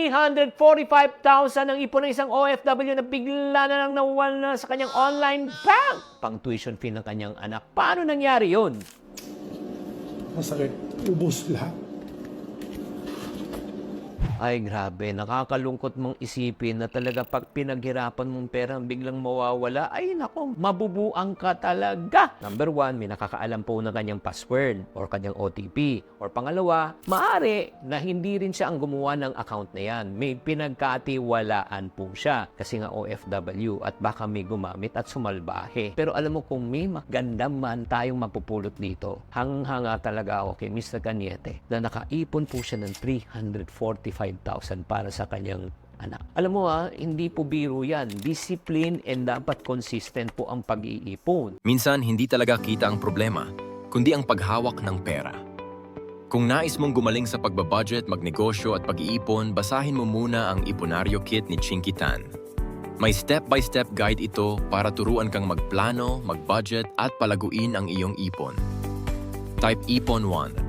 345,000 ang ipon ng isang OFW na bigla na lang nawala sa kanyang online bank. Pang tuition fee ng kanyang anak. Paano nangyari yun? Masakit. Ubus lahat. Ay grabe, nakakalungkot mong isipin na talaga pag pinaghirapan mong pera biglang mawawala, ay nako, mabubuang ka talaga. Number 1, may nakakaalam po ng kanyang password or kanyang OTP. Or pangalawa, maaari na hindi rin siya ang gumawa ng account na yan. May pinagkatiwalaan po siya kasi nga OFW at baka may gumamit at sumalbahe. Pero alam mo kung may maganda man tayong mapupulot dito, hanga talaga ako kay Mr. Cañete na nakaipon po siya ng 345,000 para sa kanyang anak. Alam mo hindi po biro yan. Discipline and dapat consistent po ang pag-iipon. Minsan, hindi talaga kita ang problema, kundi ang paghawak ng pera. Kung nais mong gumaling sa pagbabudget, magnegosyo at pag-iipon, basahin mo muna ang Iponaryo Kit ni Chinky Tan. May step-by-step guide ito para turuan kang magplano, mag-budget at palaguin ang iyong ipon. Type Ipon 1.